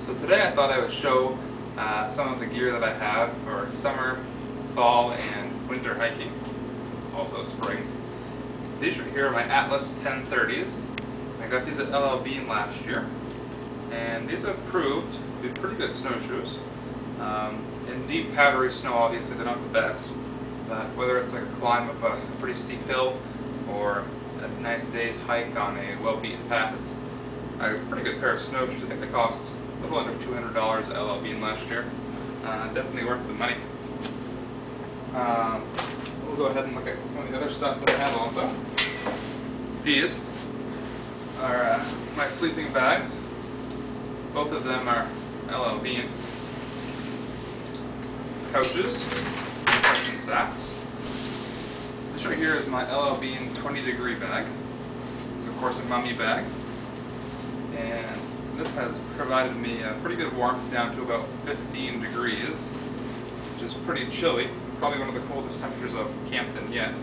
So today I thought I would show some of the gear that I have for summer, fall, and winter hiking, also spring. These right here are my Atlas 1030s. I got these at LL Bean last year, and these have proved to be pretty good snowshoes. In deep powdery snow, obviously they're not the best, but whether it's like a climb up a pretty steep hill or a nice day's hike on a well-beaten path, it's a pretty good pair of snowshoes. I think they cost a little under $200 at LL Bean last year. Definitely worth the money. We'll go ahead and look at some of the other stuff that I have also. These are my sleeping bags. Both of them are LL Bean. Couches, compression sacks. This right here is my LL Bean 20-degree bag. It's of course a mummy bag. And this has provided me a pretty good warmth down to about 15 degrees, which is pretty chilly. Probably one of the coldest temperatures I've camped in yet.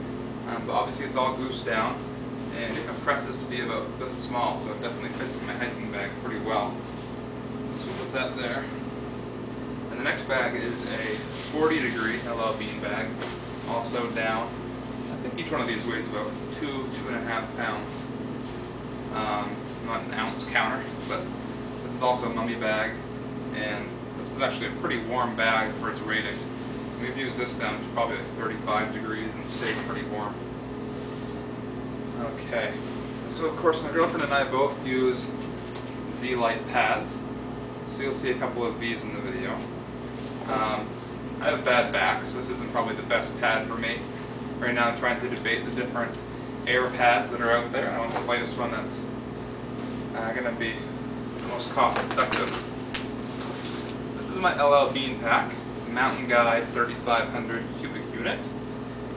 But obviously it's all goose down, and it compresses to be about this small, so it definitely fits in my hiking bag pretty well. So we'll put that there. And the next bag is a 40-degree LL Bean bag, also down. I think each one of these weighs about 2.5 pounds. Not an ounce counter, but this is also a mummy bag, and this is actually a pretty warm bag for its rating. We've used this down to probably like 35 degrees and stayed pretty warm. Okay, so of course my girlfriend and I both use Z-Lite pads, so you'll see a couple of these in the video. I have a bad back, so this isn't probably the best pad for me. Right now I'm trying to debate the different air pads that are out there. I want the lightest one that's going to be the most cost effective. This is my LL Bean pack. It's a Mountain Guide 3500 cubic unit,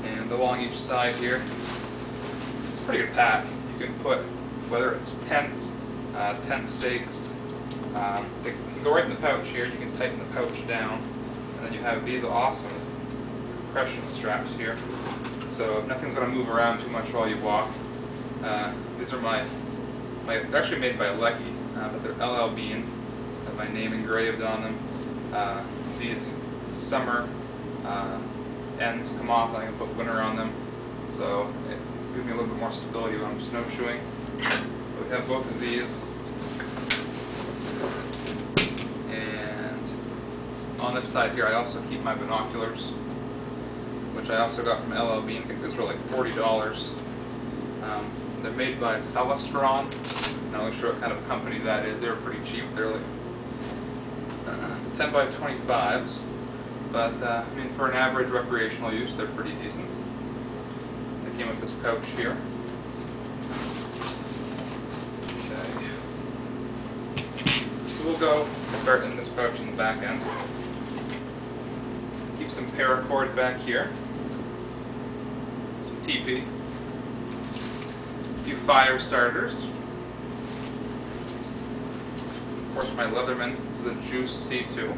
and along each side here, it's a pretty good pack. You can put, whether it's tents, tent stakes, they can go right in the pouch here. You can tighten the pouch down, and then you have these awesome compression straps here, so nothing's going to move around too much while you walk. These are they're actually made by Lecky, but they're LL Bean. I have my name engraved on them. These summer ends come off, and I can put winter on them, so it gives me a little bit more stability when I'm snowshoeing. But we have both of these. And on this side here I also keep my binoculars, which I also got from LL Bean. I think these were like $40. They're made by Rhon. I'm not really sure what kind of company that is. They were pretty cheap. They're like 10 by 25s, but I mean, for an average recreational use, they're pretty decent. They came with this pouch here. Okay. So we'll go start in this pouch in the back end. Keep some paracord back here. Some TP. A few fire starters. Of course, my Leatherman. This is a Juice C2.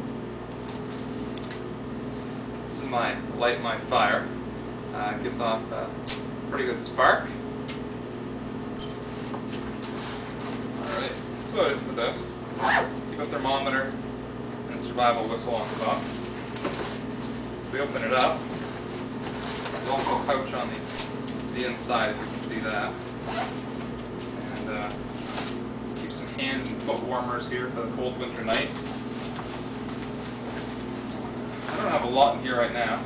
This is my Light My Fire. It gives off a pretty good spark. Alright, that's about it for this. Keep a thermometer and a survival whistle on the top. If we open it up, there's also a pouch on the inside, if you can see that. And keep some hand and foot warmers here for the cold winter nights. I don't have a lot in here right now.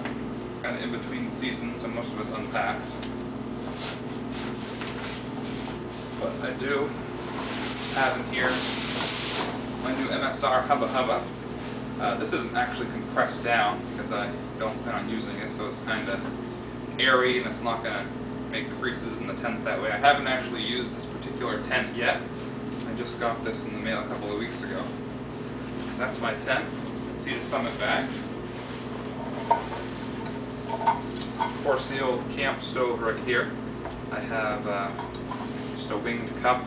It's kind of in between seasons, so most of it's unpacked. But I do have in here my new MSR Hubba Hubba. This isn't actually compressed down because I don't plan on using it, so it's kind of airy and it's not going to make creases in the tent that way. I haven't actually used this particular tent yet. I just got this in the mail a couple of weeks ago. So that's my tent. You can see the summit bag. Of course, the old camp stove right here. I have just a winged cup.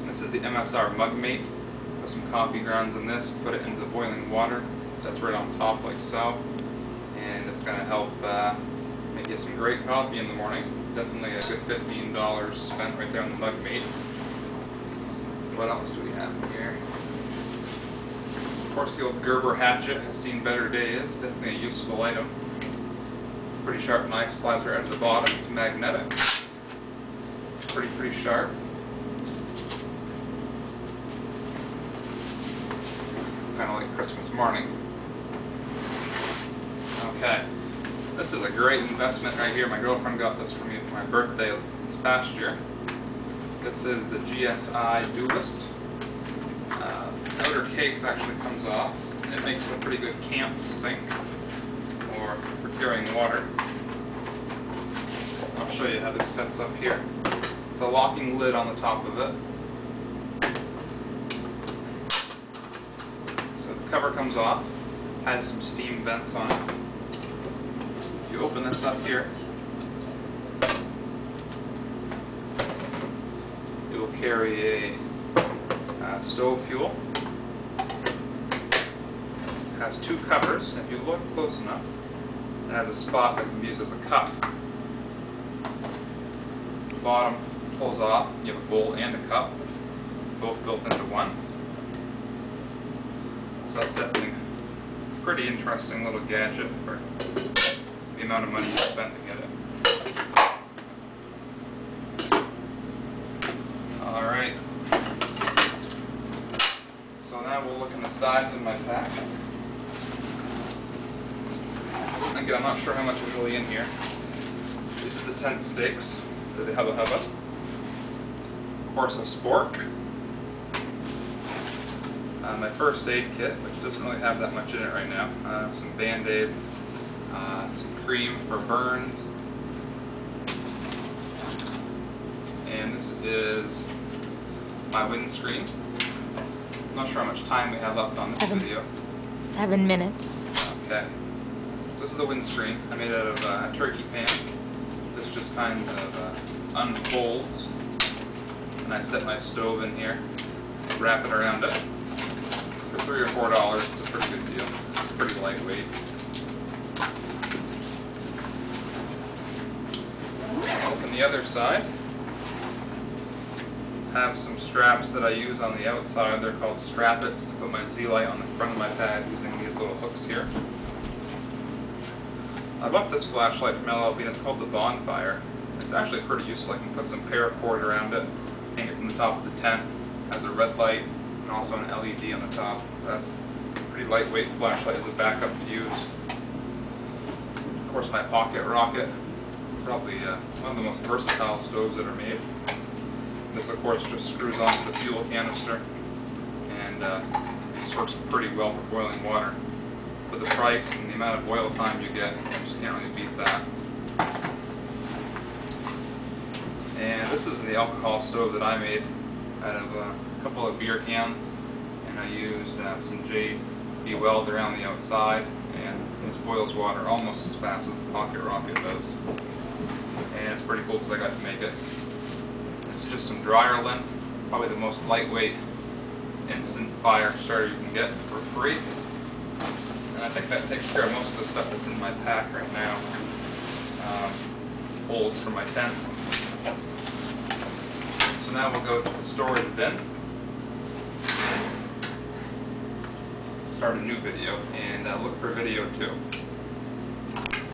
And this is the MSR Mug Mate. Put some coffee grounds in this, put it into the boiling water. It sets right on top like so. And it's going to help make you some great coffee in the morning. Definitely a good $15 spent right there on the Mug Mate. What else do we have in here? course, the old Gerber hatchet has seen better days. Definitely a useful item. Pretty sharp knife, slides right out of the bottom. It's magnetic. Pretty sharp. It's kind of like Christmas morning. Okay, this is a great investment right here. My girlfriend got this for me for my birthday this past year. This is the GSI Duelist. The outer case actually comes off, and it makes a pretty good camp sink or for carrying water. I'll show you how this sets up here. It's a locking lid on the top of it. So the cover comes off, has some steam vents on it. If you open this up here, it will carry a stove fuel. It has two covers. If you look close enough, it has a spot that can be used as a cup. The bottom pulls off. You have a bowl and a cup, both built into one. So that's definitely a pretty interesting little gadget for the amount of money you spend to get it. Alright. So now we'll look in the sides of my pack. Again, I'm not sure how much is really in here. These are the tent stakes. They're the hubba hubba. Of course, a spork. My first aid kit, which doesn't really have that much in it right now. Some band-aids, some cream for burns. And this is my windscreen. I'm not sure how much time we have left on this video. 7 minutes. Okay. So this is the windscreen. I made it out of a turkey pan. This just kind of unfolds. And I set my stove in here, wrap it around it. For $3 or $4, it's a pretty good deal. It's pretty lightweight. Open the other side. Have some straps that I use on the outside. They're called strappets to put my Z-light on the front of my pad using these little hooks here. I bought this flashlight from LLB and it's called the Bonfire. It's actually pretty useful. I can put some paracord around it, hang it from the top of the tent. It has a red light and also an LED on the top. That's a pretty lightweight flashlight as a backup to use. Of course, my pocket rocket, probably one of the most versatile stoves that are made. This, of course, just screws onto the fuel canister, and this works pretty well for boiling water. For the price and the amount of boil time you get, you just can't really beat that. And this is the alcohol stove that I made out of a couple of beer cans, and I used some JB Weld around the outside, and this boils water almost as fast as the pocket rocket does. And it's pretty cool because I got to make it. This is just some dryer lint, probably the most lightweight instant fire starter you can get for free. And I think that takes care of most of the stuff that's in my pack right now. Holes for my tent. So now we'll go to the storage bin. Start a new video and look for video 2.